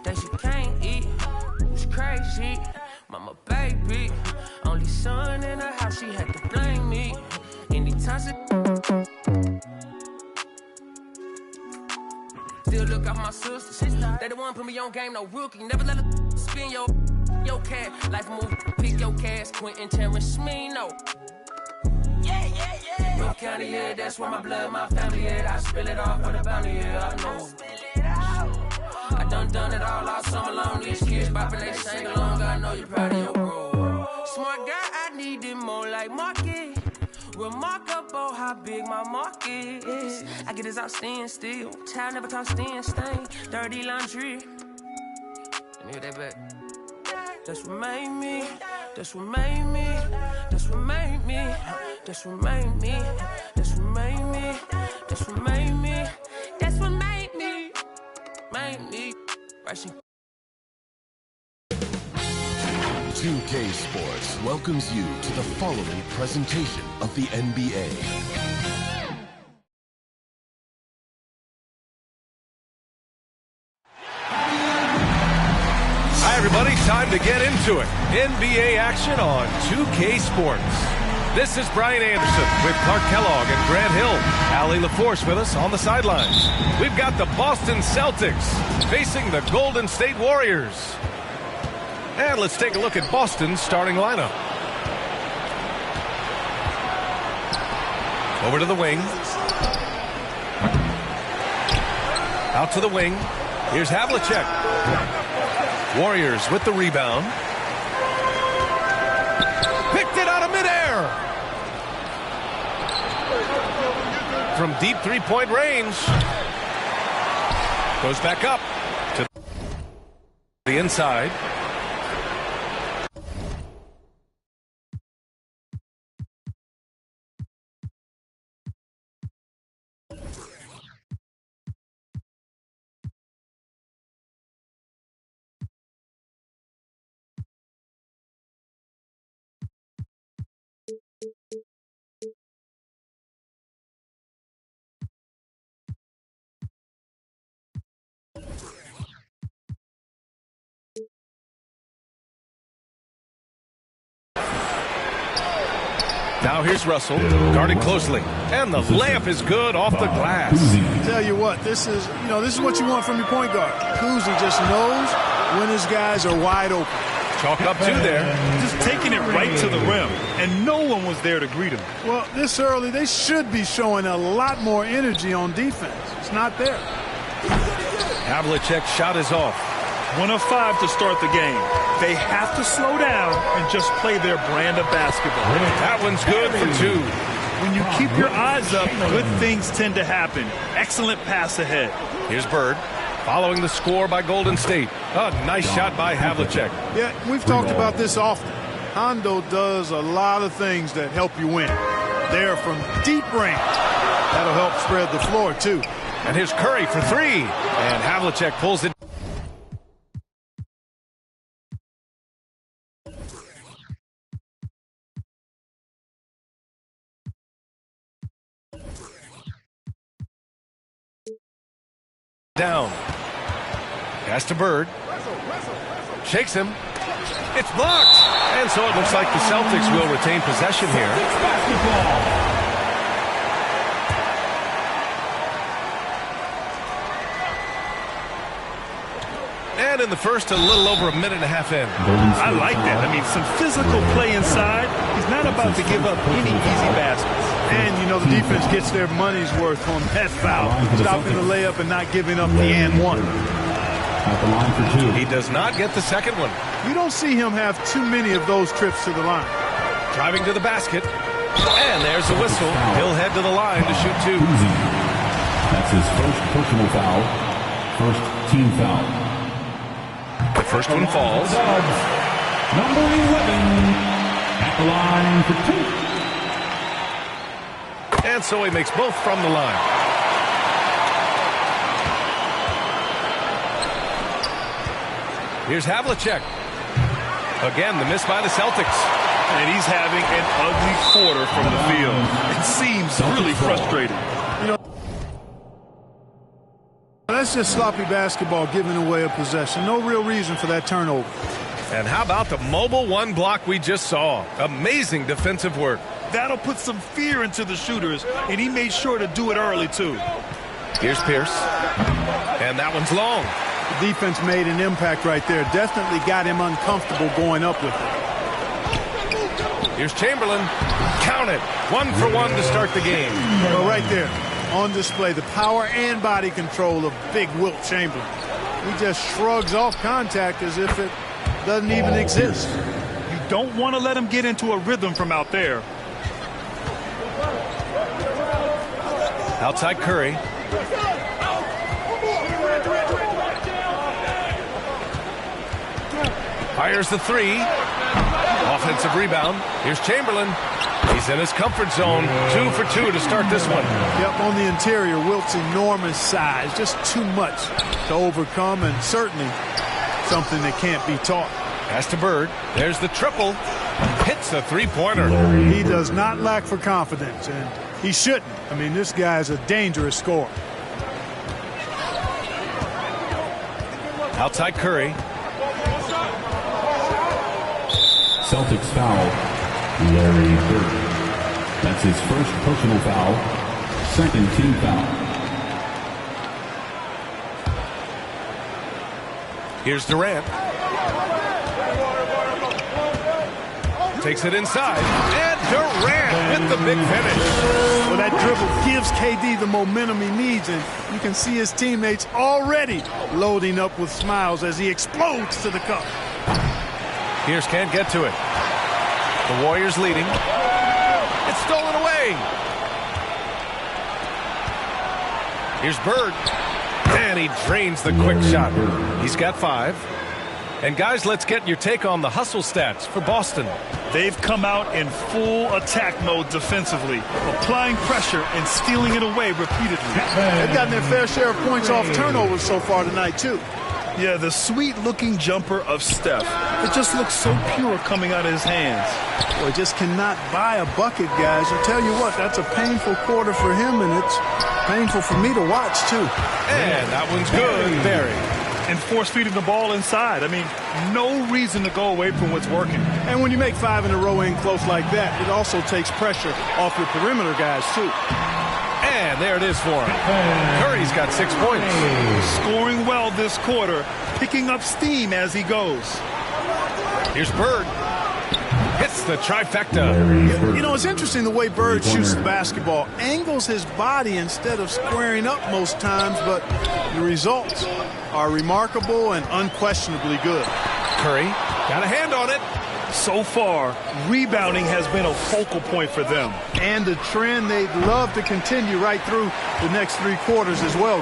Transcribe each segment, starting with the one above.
that she can't eat. It's crazy, mama baby. Only son in the house, she had to blame me. Anytime she still look out my sisters. They the one put me on game, no rookie. Never let her spin your cat. Life move, pick your cash. Quentin Terrence, me, no. Yeah. North County, yeah, that's where my blood, my family, yeah. I spill it off for the bounty, yeah, I know. I done it all summer long. These kids bopping, they sing along. I know you're proud of your bro. Smart guy, I need it more like market. Remarkable how big my market is. I get this out staying still. Child never talk staying stain. Dirty laundry. Let me hear that back. That's what made me. That's what made me. That's what made me. That's what made me. That's what made me. That's what made me. That's what made me. Made me. Rushing. 2K Sports welcomes you to the following presentation of the NBA. Hi everybody, time to get into it. NBA action on 2K Sports. This is Brian Anderson with Clark Kellogg and Grant Hill. Allie LaForce with us on the sidelines. We've got the Boston Celtics facing the Golden State Warriors. And let's take a look at Boston's starting lineup. Over to the wing. Out to the wing. Here's Havlicek. Warriors with the rebound. Picked it out of midair. From deep three-point range. Goes back up to the inside. Now here's Russell, guarded closely, and the layup is good off the glass. Tell you what, this is what you want from your point guard. Kuzi just knows when his guys are wide open. Chalk up two there. Just taking it right to the rim, and no one was there to greet him. Well, this early, they should be showing a lot more energy on defense. It's not there. Havlicek's shot is off. 1 of 5 to start the game. They have to slow down and just play their brand of basketball. That one's good for 2. When you keep your eyes up, good things tend to happen. Excellent pass ahead. Here's Bird, following the score by Golden State. A nice shot by Havlicek. Yeah, we've talked about this often. Hondo does a lot of things that help you win. There from deep range. That'll help spread the floor, too. And here's Curry for 3. And Havlicek pulls it. Down. Pass to Bird. Shakes him. It's blocked. And so it looks like the Celtics will retain possession here. And in the first, a little over a minute and a half in. I like that. I mean, some physical play inside. He's not about to give up any easy baskets. And, you know, the defense gets their money's worth on that foul. Stopping the layup and not giving up the and one. At the line for 2. He does not get the second one. You don't see him have too many of those trips to the line. Driving to the basket. And there's the whistle. He'll head to the line to shoot 2. That's his first personal foul. First team foul. The first one falls. Number 11 at the line for 2. And so he makes both from the line. Here's Havlicek. Again, the miss by the Celtics. And he's having an ugly quarter from the field. It seems really frustrating. You know, That's just sloppy basketball, giving away a possession. No real reason for that turnover. And how about the mobile one block we just saw? Amazing defensive work. That'll put some fear into the shooters, and he made sure to do it early, too. Here's Pierce. And that one's long. The defense made an impact right there. Definitely got him uncomfortable going up with it. Here's Chamberlain. Count it. 1 for 1 to start the game. Well, right there, on display, the power and body control of big Wilt Chamberlain. He just shrugs off contact as if it doesn't even exist. You don't want to let him get into a rhythm from out there. Outside Curry. Fires the three. Offensive rebound. Here's Chamberlain. He's in his comfort zone. 2 for 2 to start this one. Yep, on the interior, Wilt's enormous size. Just too much to overcome, and certainly something that can't be taught. Pass to Bird. There's the triple. Hits a three-pointer. He does not lack for confidence, and he shouldn't. I mean, this guy's a dangerous scorer. Outside Curry. Celtics foul, Larry Bird. That's his first personal foul, second team foul. Here's Durant. Takes it inside. And Durant with the big finish. Well, that dribble gives KD the momentum he needs, and you can see his teammates already loading up with smiles as he explodes to the cup. Pierce can't get to it. The Warriors leading. It's stolen away. Here's Bird. And he drains the quick shot. He's got 5. And guys, let's get your take on the hustle stats for Boston. They've come out in full attack mode defensively, applying pressure and stealing it away repeatedly. They've gotten their fair share of points off turnovers so far tonight, too. Yeah, the sweet-looking jumper of Steph. It just looks so pure coming out of his hands. Boy, just cannot buy a bucket, guys. I tell you what, that's a painful quarter for him, and it's painful for me to watch, too. And that one's good. Barry. And force-feeding the ball inside. I mean, no reason to go away from what's working. And when you make 5 in a row in close like that, it also takes pressure off your perimeter guys, too. And there it is for him. Curry's got 6 points. Scoring well this quarter, picking up steam as he goes. Here's Bird. Hits the trifecta. You know, it's interesting the way Bird shoots the basketball. Angles his body instead of squaring up most times, but the results are remarkable and unquestionably good. Curry got a hand on it. So far, rebounding has been a focal point for them. And a trend they'd love to continue right through the next 3 quarters as well.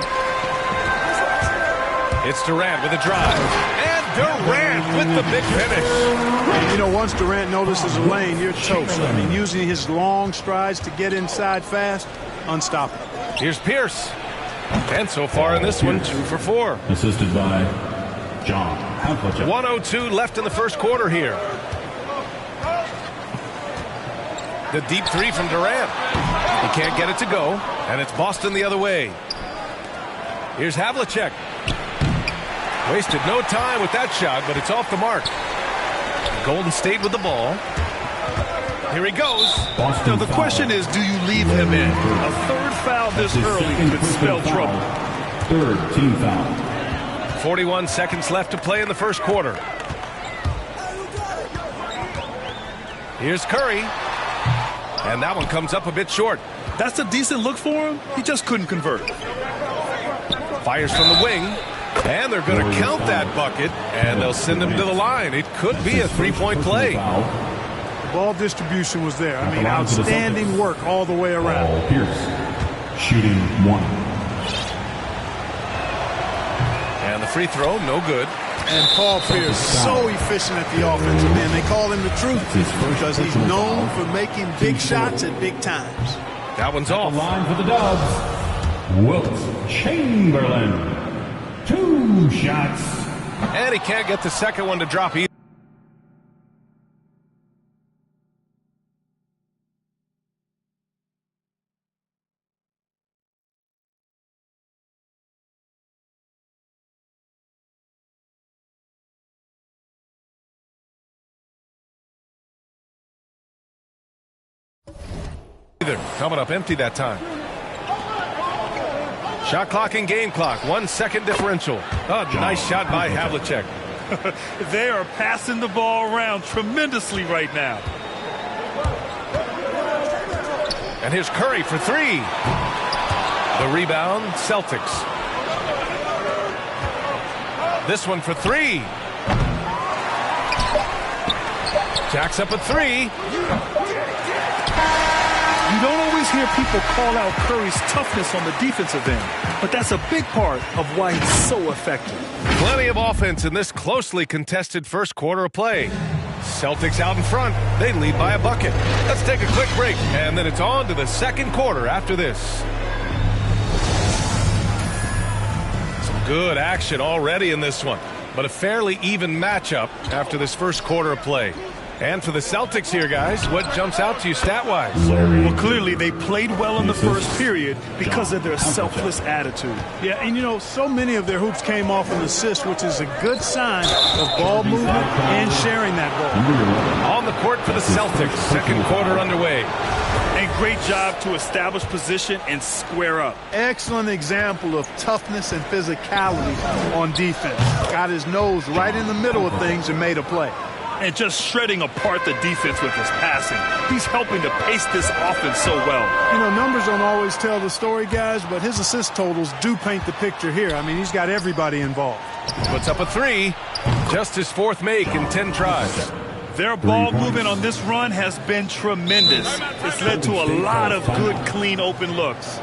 It's Durant with a drive. And Durant with the big finish. And, you know, once Durant notices a lane, you're toast. I mean, using his long strides to get inside fast, unstoppable. Here's Pierce. And so far in this one, 2 for 4. Assisted by John Havlicek. 1:02 left in the first quarter here. The deep 3 from Durant. He can't get it to go, and it's Boston the other way. Here's Havlicek. Wasted no time with that shot, but it's off the mark. Golden State with the ball. Here he goes. Now the question is, do you leave him in? A third foul this early could spell trouble. Third team foul. 41 seconds left to play in the first quarter. Here's Curry. And that one comes up a bit short. That's a decent look for him. He just couldn't convert. Fires from the wing. And they're going to count that bucket. And they'll send him to the line. It could be a 3-point play. The ball distribution was there. I mean, outstanding work all the way around. Paul Pierce, shooting 1. And the free throw, no good. And Paul Pierce, so efficient at the offensive end. They call him the truth because he's known for making big shots at big times. That one's off. Line for the Dubs. Wilt Chamberlain. 2 shots. And he can't get the second one to drop either. Coming up empty that time. Shot clock and game clock. 1 second differential. Oh, nice shot by Havlicek. They are passing the ball around tremendously right now. And here's Curry for three. The rebound, Celtics. This one for three. Jacks up a three. You don't always hear people call out Curry's toughness on the defensive end, but that's a big part of why he's so effective. Plenty of offense in this closely contested first quarter of play. Celtics out in front. They lead by a bucket. Let's take a quick break, and then it's on to the second quarter after this. Some good action already in this one, but a fairly even matchup after this first quarter of play. And for the Celtics here, guys, what jumps out to you stat-wise? Well, clearly they played well in the first period because of their selfless attitude. Yeah, and you know, so many of their hoops came off an assist, which is a good sign of ball movement and sharing that ball. On the court for the Celtics, second quarter underway. And great job to establish position and square up. Excellent example of toughness and physicality on defense. Got his nose right in the middle of things and made a play. And just shredding apart the defense with his passing. He's helping to pace this offense so well. You know, numbers don't always tell the story, guys, but his assist totals do paint the picture here. I mean, he's got everybody involved. Puts up a three. Just his fourth make in 10 tries. Their ball movement on this run has been tremendous. It's led to a lot of good, clean, open looks.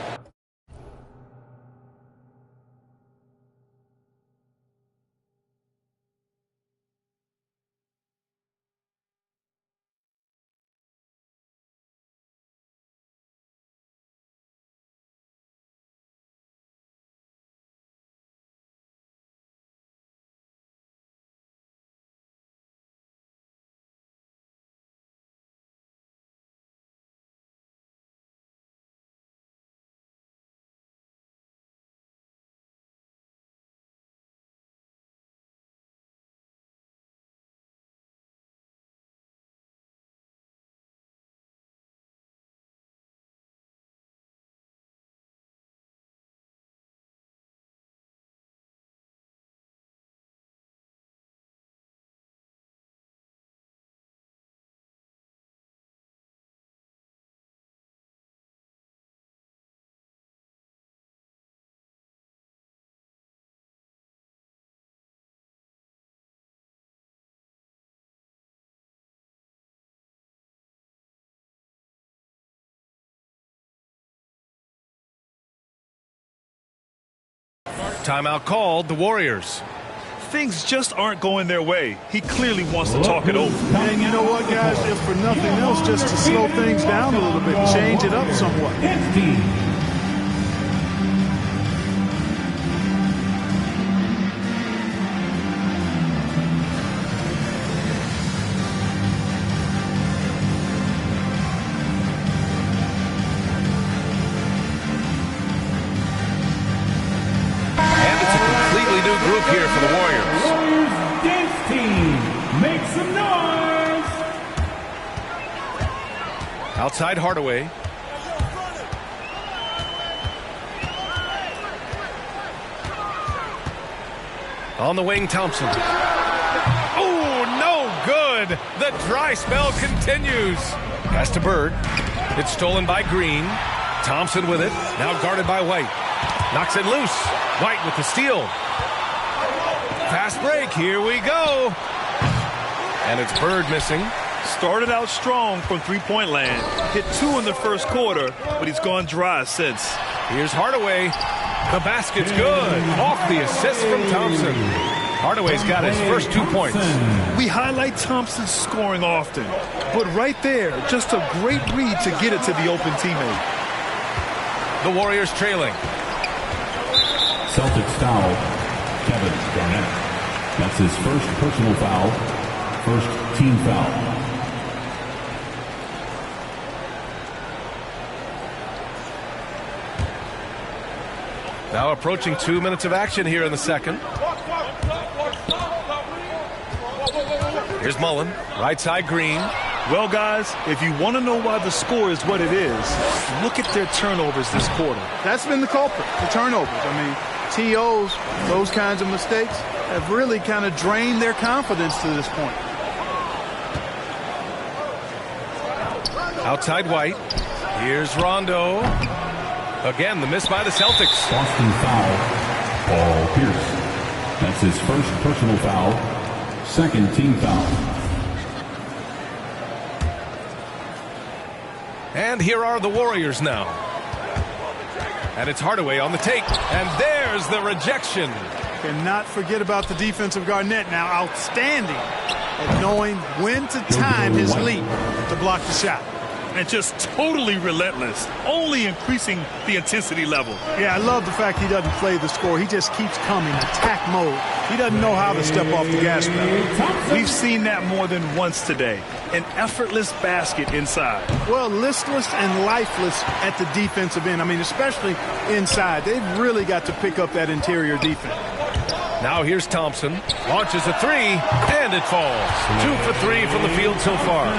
Timeout called, the Warriors. Things just aren't going their way. He clearly wants to talk it over. And you know what, guys? If for nothing else, just to slow things down a little bit, change it up somewhat. Group here for the Warriors. Warriors dance team, make some noise. Outside Hardaway. On the wing, Thompson. Oh, no good. The dry spell continues. Pass to Bird. It's stolen by Green. Thompson with it. Now guarded by White. Knocks it loose. White with the steal. Fast break, here we go. And it's Bird missing. Started out strong from three-point land. Hit 2 in the first quarter, but he's gone dry since. Here's Hardaway. The basket's good. Off the assist from Thompson. Hardaway's got his first 2 points. We highlight Thompson's scoring often, but right there, just a great read to get it to the open teammate. The Warriors trailing. Celtics foul, Kevin Garnett. That's his first personal foul, first team foul. Now approaching 2 minutes of action here in the second. Here's Mullen, right side Green. Well, guys, if you want to know why the score is what it is, look at their turnovers this quarter. That's been the culprit, the turnovers. I mean, TOs, those kinds of mistakes, have really kind of drained their confidence to this point. Outside White. Here's Rondo. Again, the miss by the Celtics. Boston foul, Paul Pierce. That's his first personal foul, second team foul. And here are the Warriors now. And it's Hardaway on the take. And there's the rejection. Cannot forget about the defense of Garnett now. Outstanding at knowing when to time his leap to block the shot. And just totally relentless, only increasing the intensity level. Yeah, I love the fact he doesn't play the score. He just keeps coming, attack mode. He doesn't know how to step off the gas pedal. We've seen that more than once today. An effortless basket inside. Well, listless and lifeless at the defensive end. I mean, especially inside. They've really got to pick up that interior defense. Now here's Thompson. Launches a three, and it falls. 2 for 3 from the field so far.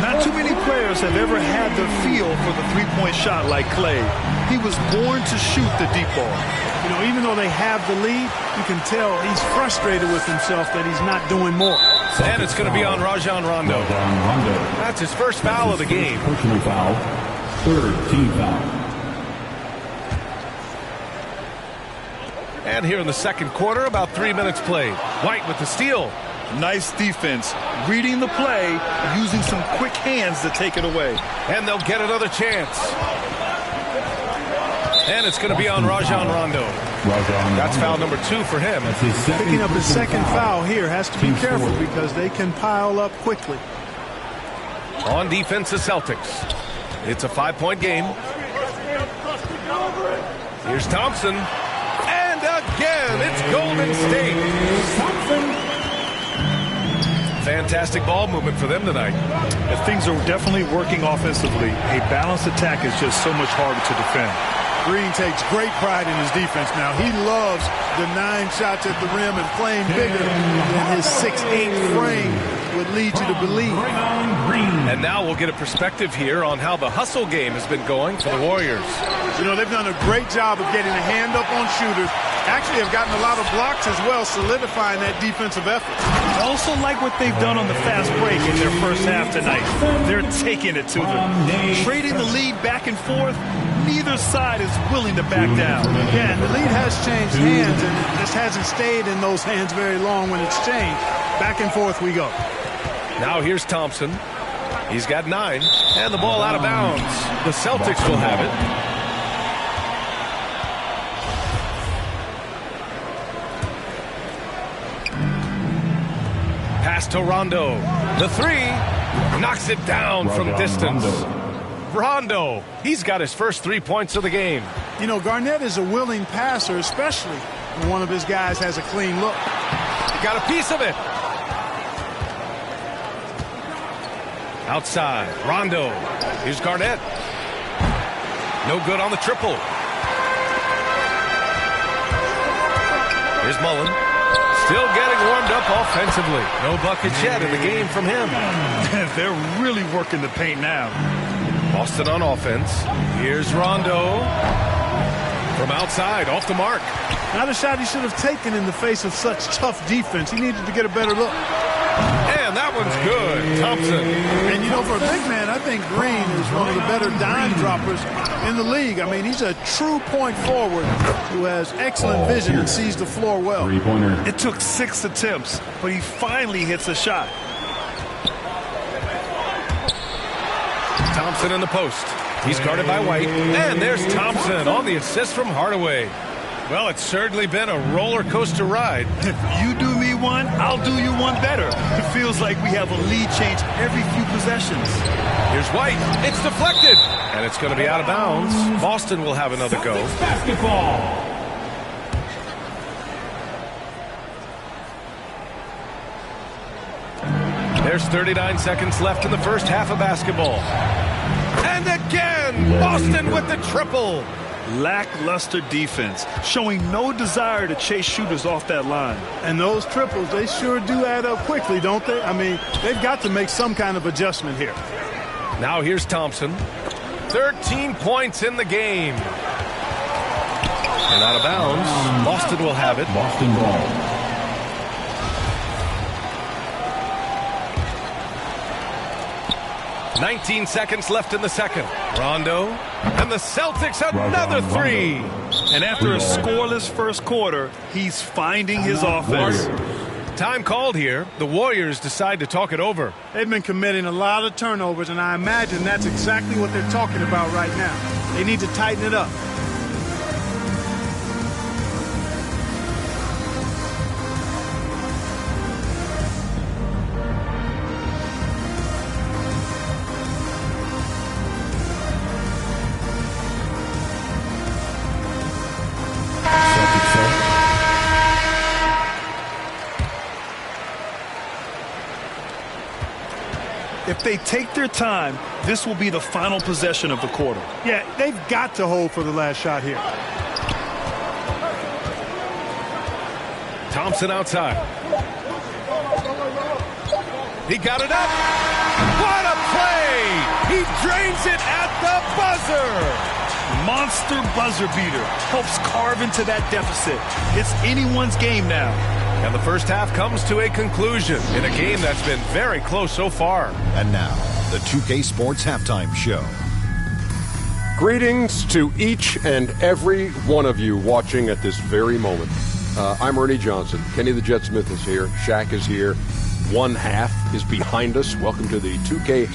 Not too many players have ever had the feel for the three-point shot like Clay. He was born to shoot the deep ball. You know, even though they have the lead, you can tell he's frustrated with himself that he's not doing more. And it's going to be on Rajon Rondo. That's his first foul of the game. Personal foul, third team foul. And here in the second quarter, about 3 minutes played. White with the steal. Nice defense, reading the play, using some quick hands to take it away. And they'll get another chance. And it's going to be on Rajon Rondo. That's foul number 2 for him. Picking up his second foul here. Has to be careful because they can pile up quickly. On defense, the Celtics. It's a 5-point game. Here's Thompson. And again, it's Golden State. Fantastic ball movement for them tonight. Things are definitely working offensively. A balanced attack is just so much harder to defend. Green takes great pride in his defense now. He loves the 9 shots at the rim and playing bigger than his 6'8" frame would lead you to believe. And now we'll get a perspective here on how the hustle game has been going for the Warriors. You know, they've done a great job of getting a hand up on shooters. Actually have gotten a lot of blocks as well, solidifying that defensive effort. I also like what they've done on the fast break in their first half tonight. They're taking it to them. Trading the lead back and forth. Neither side is willing to back down. Yeah, and the lead has changed hands, and it just hasn't stayed in those hands very long when it's changed. Back and forth we go. Now here's Thompson. He's got 9, and the ball out of bounds. The Celtics will have it. Pass to Rondo. The 3 knocks it down from distance. Rondo, he's got his first 3 points of the game. You know, Garnett is a willing passer, especially when one of his guys has a clean look. He got a piece of it. Outside, Rondo. Here's Garnett. No good on the triple. Here's Mullen. Still getting warmed up offensively. No buckets yet in the game from him. They're really working the paint now. Boston on offense. Here's Rondo. From outside, off the mark. Not a shot he should have taken in the face of such tough defense. He needed to get a better look. And that one's good. Thompson. And, you know, for a big man, I think Green is one of the better dime droppers in the league. I mean, he's a true point forward who has excellent vision and sees the floor well. Three-pointer. It took 6 attempts, but he finally hits a shot. Thompson in the post. He's guarded by White. And there's Thompson on the assist from Hardaway. Well, it's certainly been a roller coaster ride. If you do me one, I'll do you one better. It feels like we have a lead change every few possessions. Here's White. It's deflected. And it's going to be out of bounds. Boston will have another go. Basketball. There's 39 seconds left in the first half of basketball. And again, Boston with the triple. Lackluster defense, showing no desire to chase shooters off that line. And those triples, they sure do add up quickly, don't they? I mean, they've got to make some kind of adjustment here. Now here's Thompson. 13 points in the game. And out of bounds. Boston will have it. Boston ball. "19 seconds left in the second. Rondo. And the Celtics another three. And after a scoreless first quarter, he's finding his offense. Time called here. The Warriors decide to talk it over. They've been committing a lot of turnovers, and I imagine that's exactly what they're talking about right now. They need to tighten it up. If they take their time, this will be the final possession of the quarter. Yeah, they've got to hold for the last shot here. Thompson outside. He got it up. What a play! He drains it at the buzzer. Monster buzzer beater helps carve into that deficit. It's anyone's game now. And the first half comes to a conclusion in a game that's been very close so far. And now, the 2K Sports Halftime Show. Greetings to each and every one of you watching at this very moment. I'm Ernie Johnson. Kenny the Jet Smith is here. Shaq is here. One half is behind us. Welcome to the 2K